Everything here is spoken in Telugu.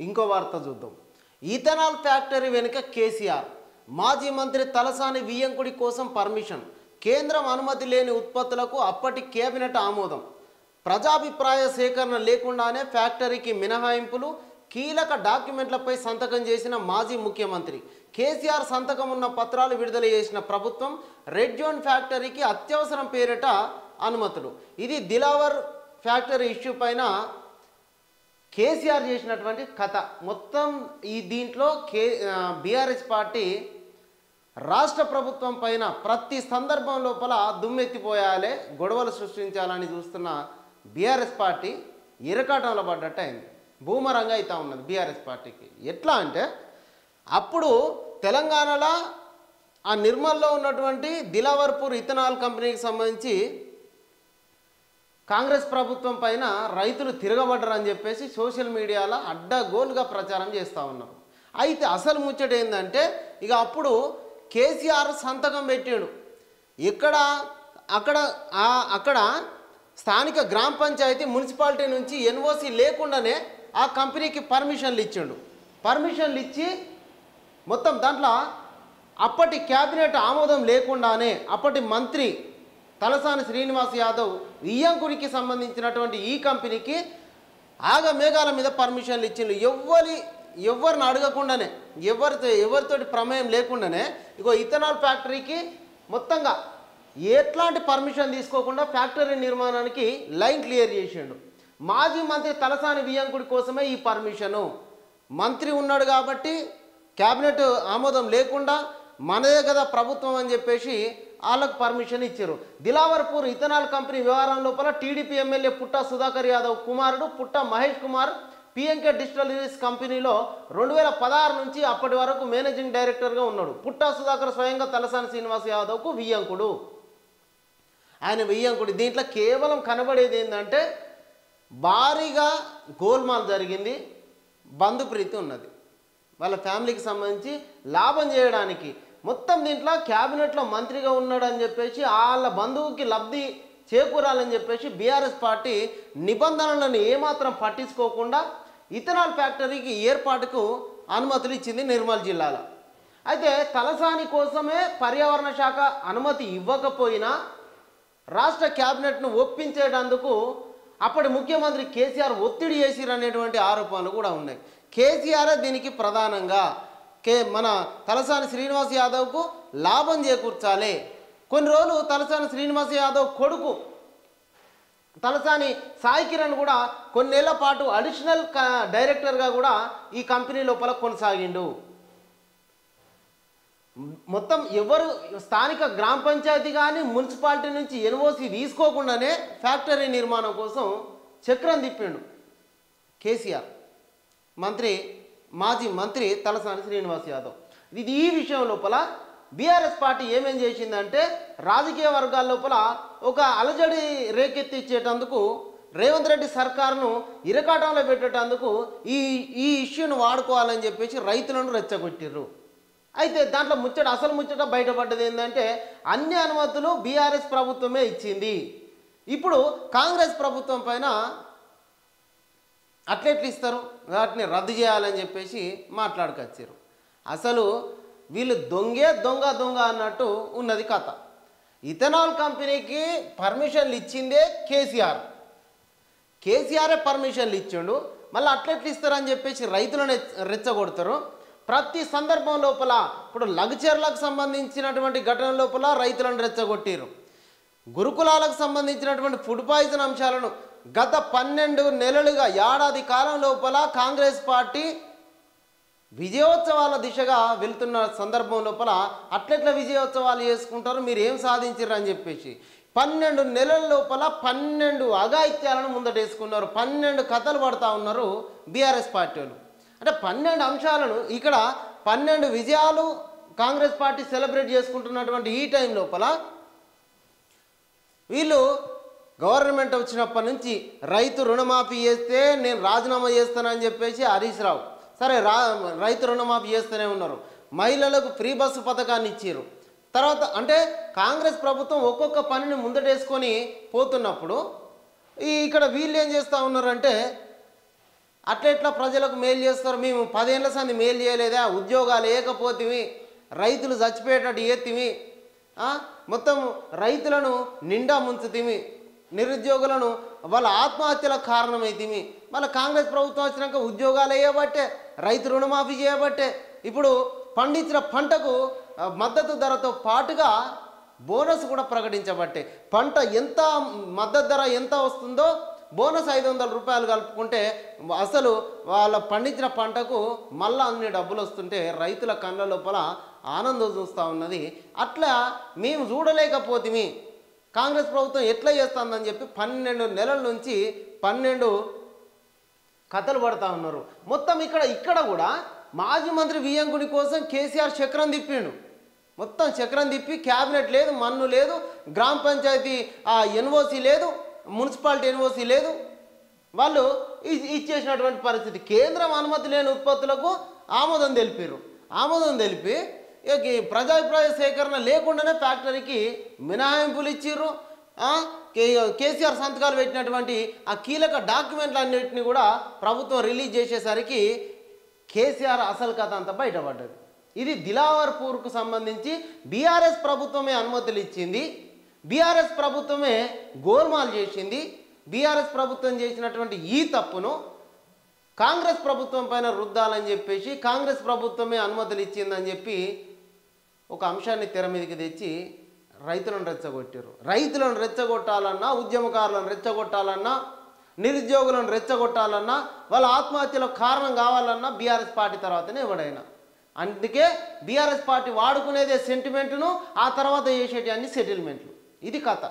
ఇంకో వార్త చూద్దాం. ఈథనాల్ ఫ్యాక్టరీ వెనుక కేసీఆర్, మాజీ మంత్రి తలసాని వియ్యంకుడి కోసం పర్మిషన్, కేంద్రం అనుమతి లేని ఉత్పత్తులకు అప్పటి కేబినెట్ ఆమోదం, ప్రజాభిప్రాయ సేకరణ లేకుండానే ఫ్యాక్టరీకి మినహాయింపులు, కీలక డాక్యుమెంట్లపై సంతకం చేసిన మాజీ ముఖ్యమంత్రి కేసీఆర్ సంతకం ఉన్న పత్రాలు విడుదల చేసిన ప్రభుత్వం, రెడ్ జోన్ ఫ్యాక్టరీకి అత్యవసరం పేరిట అనుమతులు. ఇది దిలావర్ ఫ్యాక్టరీ ఇష్యూ పైన కేసీఆర్ చేసినటువంటి కథ మొత్తం. ఈ దీంట్లో బీఆర్ఎస్ పార్టీ రాష్ట్ర ప్రభుత్వం పైన ప్రతి సందర్భం లోపల దుమ్మెత్తిపోయాలే, గొడవలు సృష్టించాలని చూస్తున్న బీఆర్ఎస్ పార్టీ ఇరకాటంలో పడ్డట్టు అయింది. భూమరంగా అవుతా ఉన్నది బీఆర్ఎస్ పార్టీకి. ఎట్లా అంటే అప్పుడు తెలంగాణలో ఆ నిర్మల్లో ఉన్నటువంటి దిలావర్పూర్ ఇథనాల్ కంపెనీకి సంబంధించి కాంగ్రెస్ ప్రభుత్వం పైన రైతులు తిరగబడ్డరని చెప్పేసి సోషల్ మీడియాలో అడ్డగోలుగా ప్రచారం చేస్తూ ఉన్నారు. అయితే అసలు ముచ్చట ఏంటంటే ఇక అప్పుడు కేసీఆర్ సంతకం పెట్టాడు. అక్కడ స్థానిక గ్రామ పంచాయతీ మున్సిపాలిటీ నుంచి ఎన్ఓసి లేకుండానే ఆ కంపెనీకి పర్మిషన్లు ఇచ్చాడు. పర్మిషన్లు ఇచ్చి మొత్తం దాంట్లో అప్పటి క్యాబినెట్ ఆమోదం లేకుండానే అప్పటి మంత్రి తలసాని శ్రీనివాస్ యాదవ్ వియ్యంకుడికి సంబంధించినటువంటి ఈ కంపెనీకి ఆగమేఘాల మీద పర్మిషన్లు ఇచ్చిండు. ఎవరిని అడగకుండానే, ఎవరితోటి ప్రమేయం లేకుండానే ఇగో ఇథనాల్ ఫ్యాక్టరీకి మొత్తంగా ఎట్లాంటి పర్మిషన్ తీసుకోకుండా ఫ్యాక్టరీ నిర్మాణానికి లైన్ క్లియర్ చేసిండు. మాజీ మంత్రి తలసాని వియ్యంకుడి కోసమే ఈ పర్మిషను. మంత్రి ఉన్నాడు కాబట్టి క్యాబినెట్ ఆమోదం లేకుండా మనదే కదా ప్రభుత్వం అని చెప్పేసి వాళ్ళకు పర్మిషన్ ఇచ్చారు. దిలావర్పూర్ ఇథనాల్ కంపెనీ వ్యవహారం లోపల టీడీపీ ఎమ్మెల్యే పుట్టా సుధాకర్ యాదవ్ కుమారుడు పుట్టా మహేష్ కుమార్ పిఎన్కే డిస్టిలరీస్ కంపెనీలో 2016 నుంచి అప్పటి వరకు మేనేజింగ్ డైరెక్టర్గా ఉన్నాడు. పుట్టా సుధాకర్ స్వయంగా తలసాని శ్రీనివాస్ యాదవ్కు వియ్యంకుడు. ఆయన వియ్యంకుడు. దీంట్లో కేవలం కనబడేది ఏంటంటే భారీగా గోల్మాల్ జరిగింది, బంధుప్రీతి ఉన్నది, వాళ్ళ ఫ్యామిలీకి సంబంధించి లాభం చేయడానికి. మొత్తం దీంట్లో క్యాబినెట్లో మంత్రిగా ఉన్నాడు అని చెప్పేసి వాళ్ళ బంధువుకి లబ్ధి చేకూరాలని చెప్పేసి బీఆర్ఎస్ పార్టీ నిబంధనలను ఏమాత్రం పట్టించుకోకుండా ఇథనాల్ ఫ్యాక్టరీకి ఏర్పాటుకు అనుమతులు ఇచ్చింది నిర్మల్ జిల్లాలో. అయితే తలసాని కోసమే పర్యావరణ శాఖ అనుమతి ఇవ్వకపోయినా రాష్ట్ర క్యాబినెట్ను ఒప్పించేటందుకు అప్పటి ముఖ్యమంత్రి కేసీఆర్ ఒత్తిడి చేసిరనేటువంటి ఆరోపణలు కూడా ఉన్నాయి. కేసీఆర్ దీనికి ప్రధానంగా మన తలసాని శ్రీనివాస్ యాదవ్కు లాభం చేకూర్చాలి. కొన్ని రోజులు తలసాని శ్రీనివాస్ యాదవ్ కొడుకు తలసాని సాయి కిరణ్ కూడా కొన్నేళ్ల పాటు అడిషనల్ డైరెక్టర్గా కూడా ఈ కంపెనీ లోపల కొనసాగిండు. మొత్తం ఎవరు స్థానిక గ్రామ పంచాయతీ కానీ మున్సిపాలిటీ నుంచి ఎన్ఓసి తీసుకోకుండానే ఫ్యాక్టరీ నిర్మాణం కోసం చక్రం తిప్పిండు కేసీఆర్, మాజీ మంత్రి తలసాని శ్రీనివాస్ యాదవ్. ఈ విషయం లోపల బీఆర్ఎస్ పార్టీ ఏమేం చేసిందంటే రాజకీయ వర్గాల లోపల ఒక అలజడి రేకెత్తిచ్చేటందుకు రేవంత్ రెడ్డి సర్కారును ఇరకాటంలో పెట్టేటందుకు ఈ ఇష్యూను వాడుకోవాలని చెప్పేసి రైతులను రెచ్చగొట్టిర్రు. అయితే దాంట్లో అసలు ముచ్చట బయటపడ్డది ఏంటంటే అన్ని అనుమతులు బీఆర్ఎస్ ప్రభుత్వమే ఇచ్చింది. ఇప్పుడు కాంగ్రెస్ ప్రభుత్వం పైన అట్లెట్లు ఇస్తారు, వాటిని రద్దు చేయాలని చెప్పేసి మాట్లాడుకొచ్చారు. అసలు వీళ్ళు దొంగ అన్నట్టు ఉన్నది కథ. ఇథనాల్ కంపెనీకి పర్మిషన్లు ఇచ్చిందే కేసీఆరే పర్మిషన్లు ఇచ్చిండు. మళ్ళీ అట్లెట్లు ఇస్తారని చెప్పేసి రైతులను రెచ్చగొడతారు. ప్రతి సందర్భం లోపల ఇప్పుడు లగ్చర్లకు సంబంధించినటువంటి ఘటన లోపల రైతులను రెచ్చగొట్టారు. గురుకులాలకు సంబంధించినటువంటి ఫుడ్ పాయిజన్ అంశాలను గత 12 నెలలుగా ఏడాది కాలం లోపల కాంగ్రెస్ పార్టీ విజయోత్సవాల దిశగా వెళ్తున్న సందర్భం లోపల అట్లెట్ల విజయోత్సవాలు చేసుకుంటారు, మీరు ఏం సాధించారు అని చెప్పేసి 12 నెలల లోపల 12 అఘాయిత్యాలను ముందటేసుకున్నారు. 12 కథలు పడతా ఉన్నారు బీఆర్ఎస్ పార్టీ వాళ్ళు. అంటే 12 అంశాలను ఇక్కడ 12 విజయాలు కాంగ్రెస్ పార్టీ సెలబ్రేట్ చేసుకుంటున్నటువంటి ఈ టైం లోపల వీళ్ళు గవర్నమెంట్ వచ్చినప్పటి నుంచి రైతు రుణమాఫీ చేస్తే నేను రాజీనామా చేస్తానని చెప్పేసి హరీష్ రావు సరే రైతు రుణమాఫీ చేస్తూనే ఉన్నారు. మహిళలకు ఫ్రీ బస్సు పథకాన్ని ఇచ్చారు. తర్వాత అంటే కాంగ్రెస్ ప్రభుత్వం ఒక్కొక్క పనిని ముందటేసుకొని పోతున్నప్పుడు ఇక్కడ వీళ్ళు ఏం చేస్తూ ఉన్నారంటే అట్లా ప్రజలకు మేలు చేస్తారు. మేము 10 ఏళ్ల సంది మేలు చేయలేదా, ఉద్యోగాలు లేకపోతేవి, రైతులు చచ్చిపోయేటట్టు ఎత్తివి, మొత్తం రైతులను నిండా ముంచుతీమి, నిరుద్యోగులను వాళ్ళ ఆత్మహత్యలకు కారణమైతేమి. మళ్ళీ కాంగ్రెస్ ప్రభుత్వం వచ్చినాక ఉద్యోగాలు వేయబట్టే, రైతు రుణమాఫీ చేయబట్టే, ఇప్పుడు పండించిన పంటకు మద్దతు ధరతో పాటుగా బోనస్ కూడా ప్రకటించబట్టే. పంట ఎంత మద్దతు ధర ఎంత వస్తుందో బోనస్ 500 రూపాయలు కలుపుకుంటే అసలు వాళ్ళ పండించిన పంటకు మళ్ళీ అన్ని డబ్బులు వస్తుంటే రైతుల కళ్ళ లోపల ఆనందం చూస్తూ ఉన్నది. అట్లా మేము చూడలేకపోతే కాంగ్రెస్ ప్రభుత్వం ఎట్లా చేస్తుందని చెప్పి 12 నెలల నుంచి 12 కథలు పడతా ఉన్నారు. మొత్తం ఇక్కడ కూడా మాజీ మంత్రి వియ్యంకుడి కోసం కేసీఆర్ చక్రం తిప్పిండు. మొత్తం చక్రం తిప్పి క్యాబినెట్ లేదు, మన్ను లేదు, గ్రామ పంచాయతీ ఎన్ఓసి లేదు, మున్సిపాలిటీ ఎన్ఓసి లేదు, వాళ్ళు ఇచ్చేసినటువంటి పరిస్థితి. కేంద్రం అనుమతి లేని ఉత్పత్తులకు ఆమోదం తెలిపారు. ఆమోదం తెలిపి ప్రజాభిప్రాయ సేకరణ లేకుండానే ఫ్యాక్టరీకి మినహాయింపులు ఇచ్చిర్రు. కేసీఆర్ సంతకాలు పెట్టినటువంటి ఆ కీలక డాక్యుమెంట్లు అన్నింటినీ కూడా ప్రభుత్వం రిలీజ్ చేసేసరికి కేసీఆర్ అసలు కథ అంతా బయటపడ్డది. ఇది దిలావర్పూర్కు సంబంధించి బీఆర్ఎస్ ప్రభుత్వమే అనుమతులు ఇచ్చింది, బీఆర్ఎస్ ప్రభుత్వమే గోల్మాల్ చేసింది. బీఆర్ఎస్ ప్రభుత్వం చేసినటువంటి ఈ తప్పును కాంగ్రెస్ ప్రభుత్వం పైన రుద్దాలని చెప్పేసి కాంగ్రెస్ ప్రభుత్వమే అనుమతులు ఇచ్చిందని చెప్పి ఒక అంశాన్ని తెర మీదకి తెచ్చి రైతులను రెచ్చగొట్టారు. రైతులను రెచ్చగొట్టాలన్నా, ఉద్యమకారులను రెచ్చగొట్టాలన్నా, నిరుద్యోగులను రెచ్చగొట్టాలన్నా, వాళ్ళ ఆత్మహత్యలకు కారణం కావాలన్నా బీఆర్ఎస్ పార్టీ తర్వాతనే ఎవడైనా. అందుకే బీఆర్ఎస్ పార్టీ వాడుకునేదే సెంటిమెంటును, ఆ తర్వాత చేసేటి అన్ని సెటిల్మెంట్లు. ఇది కథ.